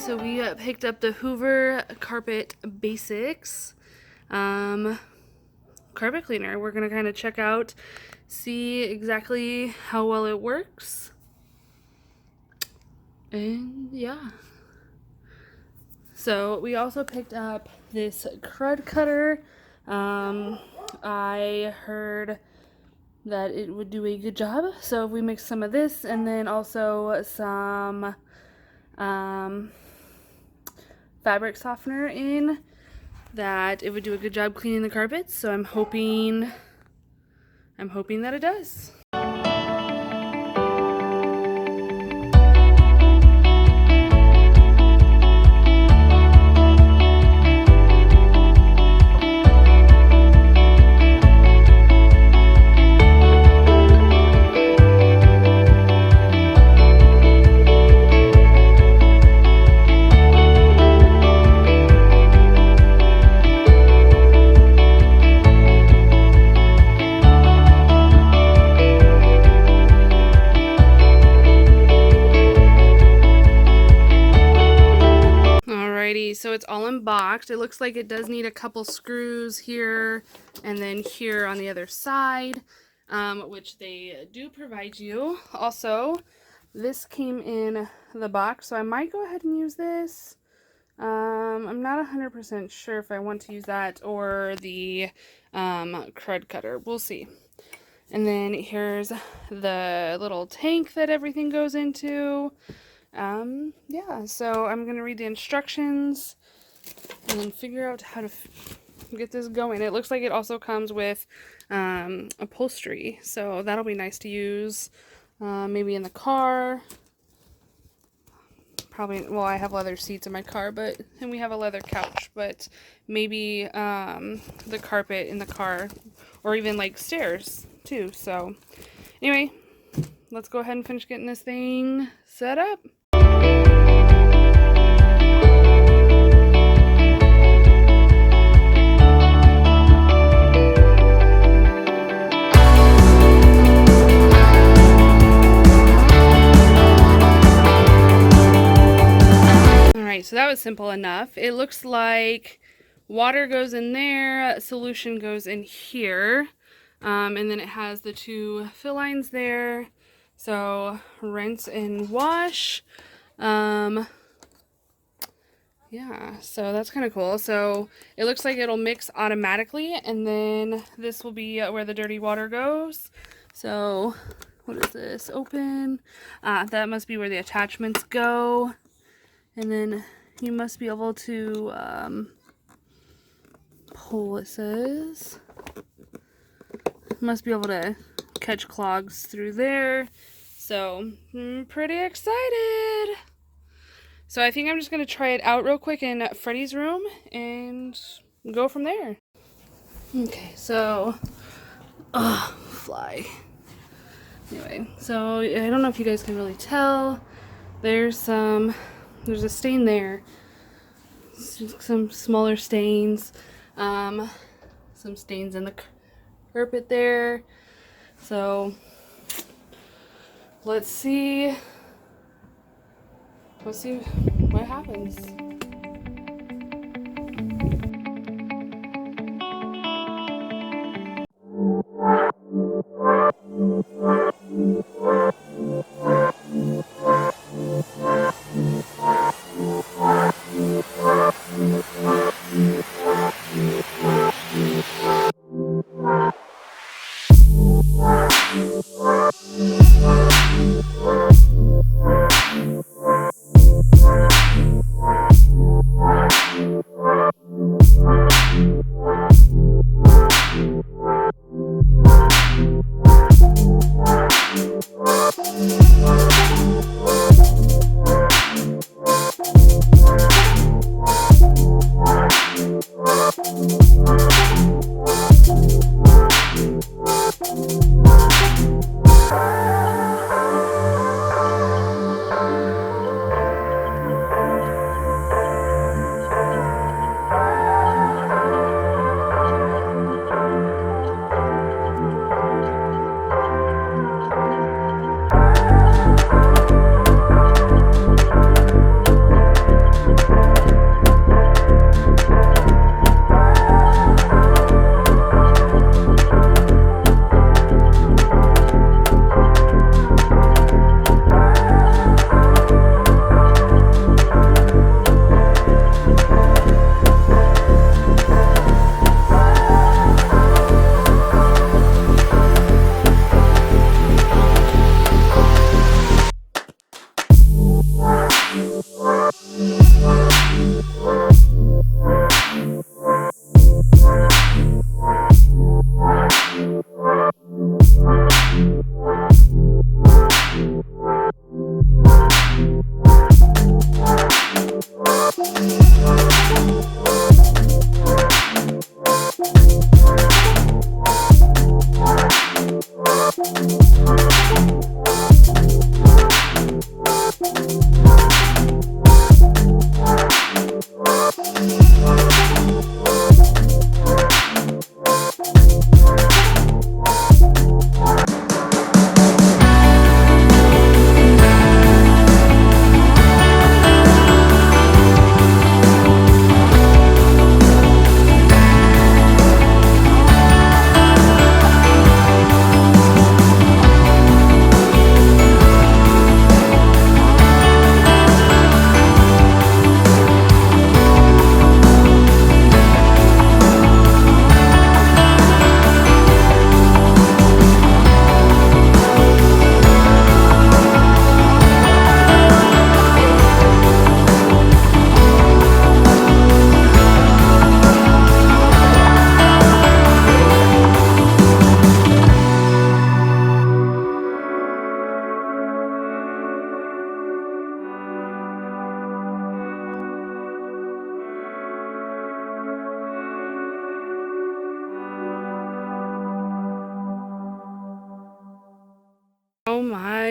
So we picked up the Hoover Carpet Basics carpet cleaner. We're going to kind of check out, see exactly how well it works. And yeah. So we also picked up this crud cutter. I heard that it would do a good job. So if we mix some of this and then also some fabric softener in, that it would do a good job cleaning the carpets. So I'm hoping that it does. So it's all unboxed. It looks like it does need a couple screws here and then here on the other side, which they do provide you. Also, this came in the box, so I might go ahead and use this. I'm not 100% sure if I want to use that or the crud cutter. We'll see. And then here's the little tank that everything goes into. Yeah, so I'm going to read the instructions and then figure out how to get this going. It looks like it also comes with upholstery, so that'll be nice to use maybe in the car. Probably, well, I have leather seats in my car, and we have a leather couch, but maybe the carpet in the car, or even like stairs too. So anyway, let's go ahead and finish getting this thing set up. So that was simple enough. It looks like water goes in there, solution goes in here, and then it has the two fill lines there. So rinse and wash. Yeah, so that's kind of cool. So it looks like it'll mix automatically, and then this will be where the dirty water goes. So what is this? Open. That must be where the attachments go. And then you must be able to pull, it says. Must be able to catch clogs through there. So, I'm pretty excited. So I think I'm just going to try it out real quick in Freddie's room and go from there. Okay, so, fly. Anyway, so I don't know if you guys can really tell. There's a stain there, some smaller stains, some stains in the carpet there. So let's see what happens.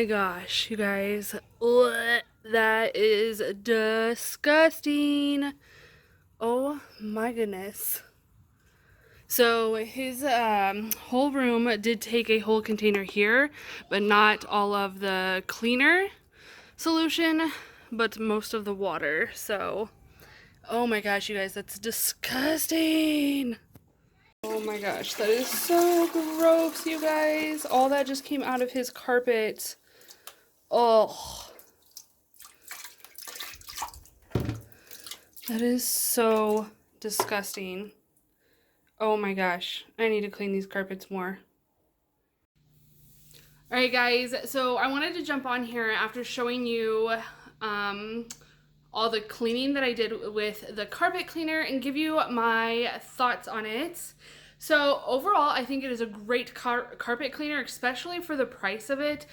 my gosh, you guys. Ugh, that is disgusting. Oh my goodness. So his whole room did take a whole container here, but not all of the cleaner solution, but most of the water. So, oh my gosh, you guys, that's disgusting. Oh my gosh, that is so gross, you guys. All that just came out of his carpet. Oh, that is so disgusting. Oh my gosh, I need to clean these carpets more. Alright guys, so I wanted to jump on here after showing you all the cleaning that I did with the carpet cleaner and give you my thoughts on it. So overall, I think it is a great carpet cleaner, especially for the price of it.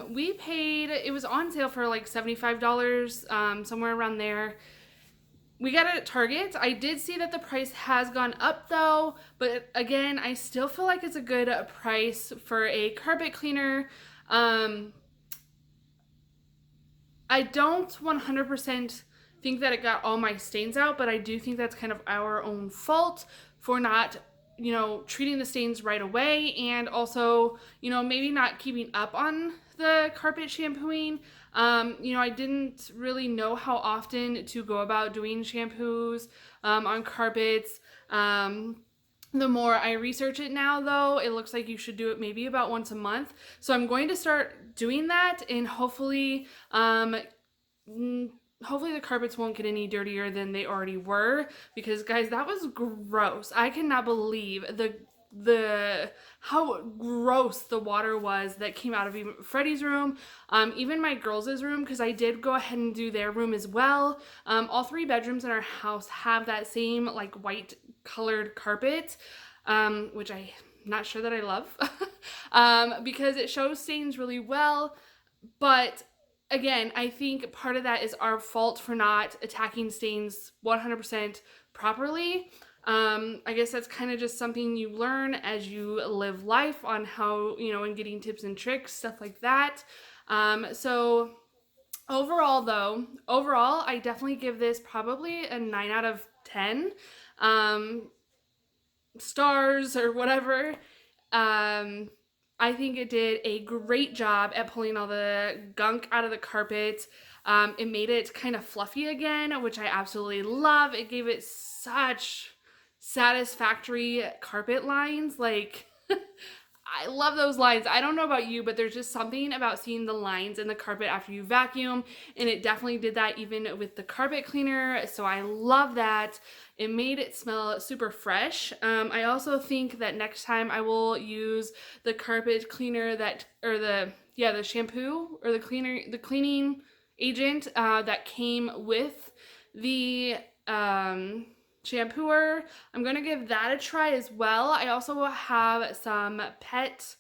We paid, it was on sale for like $75, somewhere around there. We got it at Target. I did see that the price has gone up though, but again, I still feel like it's a good price for a carpet cleaner. I don't 100% think that it got all my stains out, but I do think that's kind of our own fault for not, you know, treating the stains right away, and also, you know, maybe not keeping up on the carpet shampooing. You know, I didn't really know how often to go about doing shampoos on carpets. The more I research it now, though, it looks like you should do it maybe about once a month. So I'm going to start doing that, and hopefully the carpets won't get any dirtier than they already were, because guys, that was gross. I cannot believe how gross the water was that came out of even Freddie's room, even my girls' room, because I did go ahead and do their room as well. All 3 bedrooms in our house have that same like white colored carpet, which I'm not sure that I love, because it shows stains really well. But again, I think part of that is our fault for not attacking stains 100% properly. I guess that's kind of just something you learn as you live life on how, you know, and getting tips and tricks, stuff like that. So overall, I definitely give this probably a 9 out of 10 stars or whatever. I think it did a great job at pulling all the gunk out of the carpet. It made it kind of fluffy again, which I absolutely love. It gave it such satisfactory carpet lines. Like, I love those lines. I don't know about you, but there's just something about seeing the lines in the carpet after you vacuum, and it definitely did that even with the carpet cleaner, so I love that. It made it smell super fresh. I also think that next time I will use the carpet cleaner the shampoo or the cleaning agent that came with the shampooer. I'm gonna give that a try as well. I also have some pet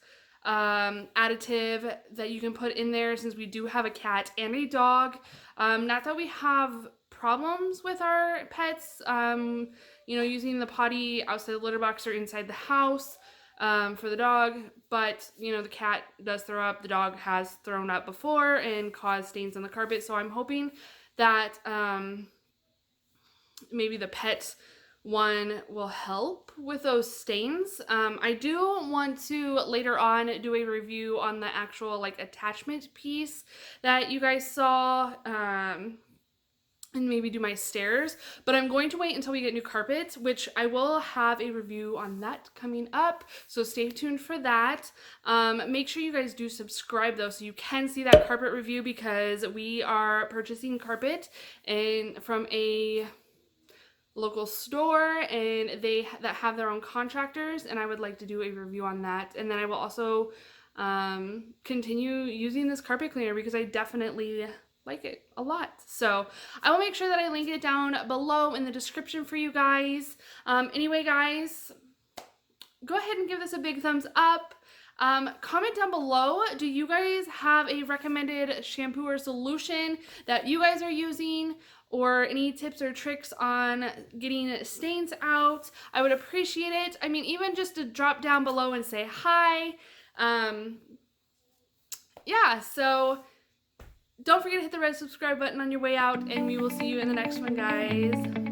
additive that you can put in there, since we do have a cat and a dog. Not that we have problems with our pets, you know, using the potty outside the litter box or inside the house for the dog, but you know, the cat does throw up. The dog has thrown up before and caused stains on the carpet, so I'm hoping that maybe the pet one will help with those stains. I do want to later on do a review on the actual like attachment piece that you guys saw, and maybe do my stairs, but I'm going to wait until we get new carpets, which I will have a review on that coming up, so stay tuned for that. Make sure you guys do subscribe though, so you can see that carpet review, because we are purchasing carpet from a local store, and they have their own contractors, and I would like to do a review on that. And then I will also continue using this carpet cleaner, because I definitely like it a lot. So I will make sure that I link it down below in the description for you guys. Anyway guys, go ahead and give this a big thumbs up. Comment down below, do you guys have a recommended shampoo or solution that you guys are using, or any tips or tricks on getting stains out? I would appreciate it. I mean, even just to drop down below and say hi. yeah, so don't forget to hit the red subscribe button on your way out, and we will see you in the next one, guys.